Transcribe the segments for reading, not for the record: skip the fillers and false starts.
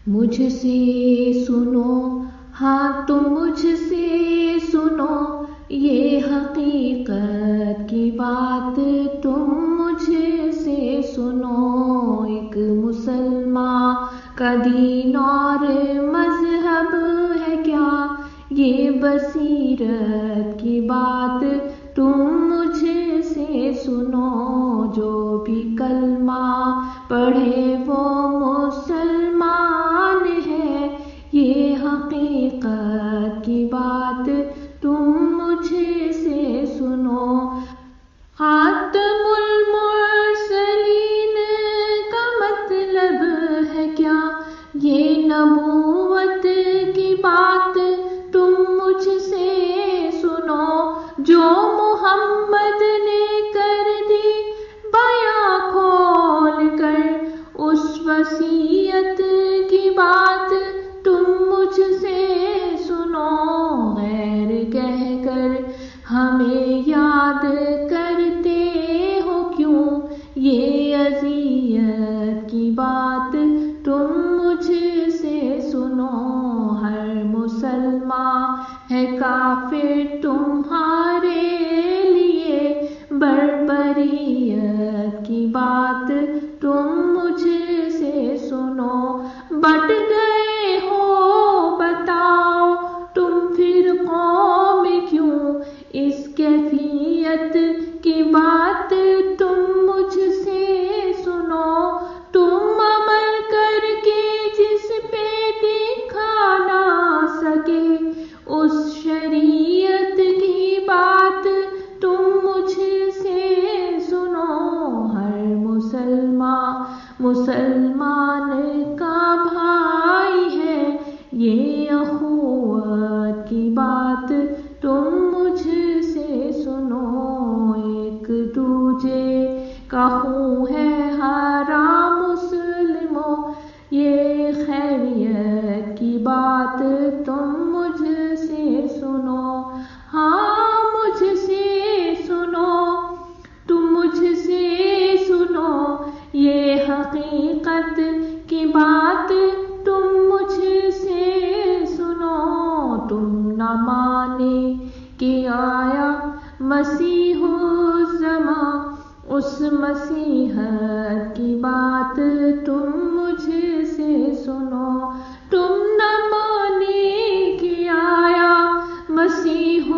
مجھ سے سنو، ہاں تم مجھ سے سنو، یہ حقیقت کی بات تم مجھ سے سنو۔ ایک مسلمان کا دین اور مذہب ہے کیا، یہ بصیرت کی بات تم مجھ سے سنو۔ جو بھی کلمہ پڑھے وہ مسلمان ہے، یہ حقیقت کی بات تم مجھ سے سنو۔ خاتم المرسلین کا مطلب ہے کیا، یہ نبوت کی بات تم مجھ سے سنو۔ جو محمد نے کر دی بیاں کھول کر، اس وصیت کی بات تم مجھ سے سنو۔ غیر کہہ کر ہمیں یاد کرتے ہو کیوں، یہ اذیت کی بات تم مجھ سے سنو۔ ہر مسلمان ہے کافر تمہارے لیے، بربریت کی بات تم مجھ سے سنو۔ بٹ گئے ہو بتاؤ تم پھر قوم کیوں، اس کیفیت کی بات تم مجھ سے سنو۔ تم عمل کر کے جس پہ دکھا نہ سکے، اس شریعت کی بات تم مجھ سے سنو۔ ہر مسلمان کا بھائی ہے، یہ اخوت کی بات تم مجھ سے سنو۔ ایک دوجے کا خون ہے حرام مسلموں، یہ خیریت کی بات تم مجھ سے سنو۔ ہاں مجھ سے سنو، تم مجھ سے سنو، یہ حقیقت کی بات تم مجھ سے سنو۔ تم نہ مانے کہ آیا مسیح الزمان، اس مسیحت کی بات تم مجھ سے سنو۔ تم نہ مانے کہ آیا مسیح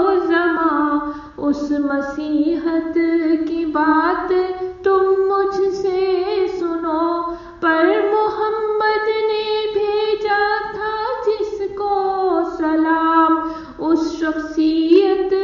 الزمان، اس مسیحت کی بات تم مجھ سے سنو۔ پر محمد نے بھیجا تھا جس کو سلام، اس شخصیت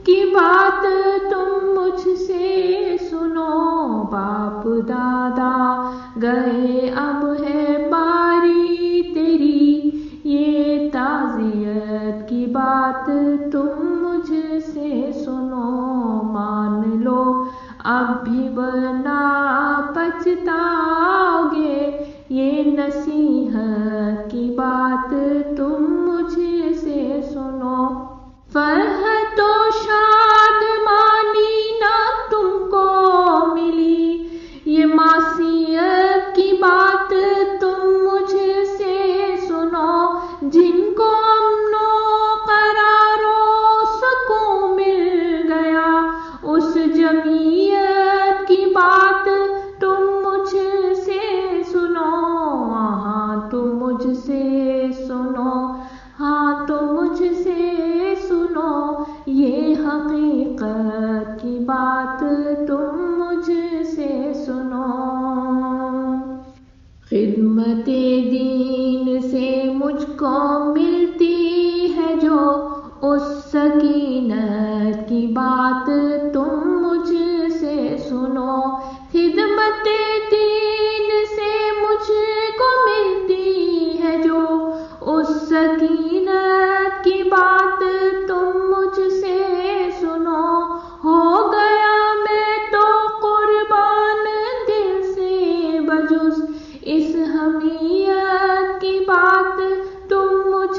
کی بات تم مجھ سے سنو۔ باپ دادا گئے اب ہے باری تیری، یہ تعزیت کی بات تم مجھ سے سنو۔ مان لو اب بھی ورنہ پچھتاؤ گے، یہ نصیحت کی بات تم مجھ سے سنو۔ فرحت و شادمانی نہ تم کو ملی، یہ معصیت کی بات تم مجھ سے سنو۔ جن کو امن و قرار و سکون مل گیا، اس جمعیت کی بات تم مجھ سے سنو۔ ہاں تم مجھ سے سنو، ہاں تم مجھ سے سنو، یہ حقیقت کی بات تم مجھ سے سنو۔ خدمت دین سے مجھ کو ملتی ہے جو، اس سکینت کی بات تم مجھ سے سنو۔ خدمت دین سے مجھ کو ملتی ہے جو، اس سکینت کی بات تم مجھ سے سنو۔ ہو گیا میں تو قربان دل سے بجز اس حمیت کی بات تم مجھ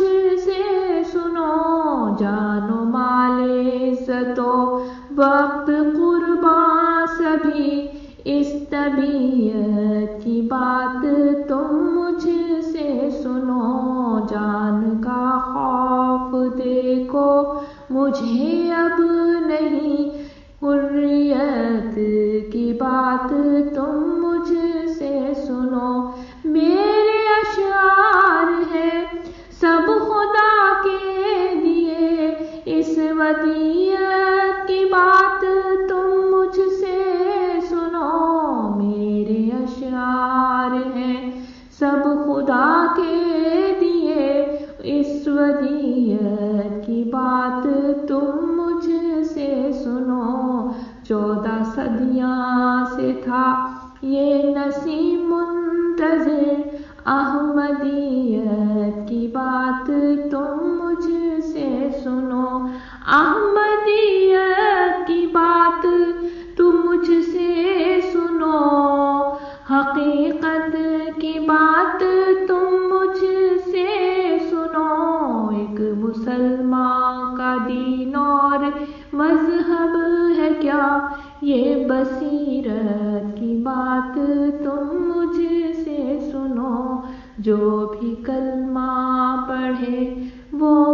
مجھے اب نہیں حریت کی بات تم مجھ سے سنو، میرے اشعار ہیں سب خدا کے دیے، اس ودیعت کی بات تم مجھ سے سنو، میرے اشعار ہیں سب خدا کے دیے، اس ودیعت کی بات تم مجھ سے سنو۔ 14 صدیاں سے تھا یہ نسیم منتظر، احمدیت کی بات تم مجھ سے سنو، احمدیت کی بات تم مجھ سے سنو، حقیقت کی بات تم مجھ سے سنو۔ ایک مسلمان کا دین اور مذہب ہے کیا، یہ بصیرت کی بات تم مجھ سے سنو، جو بھی کلمہ پڑھے وہ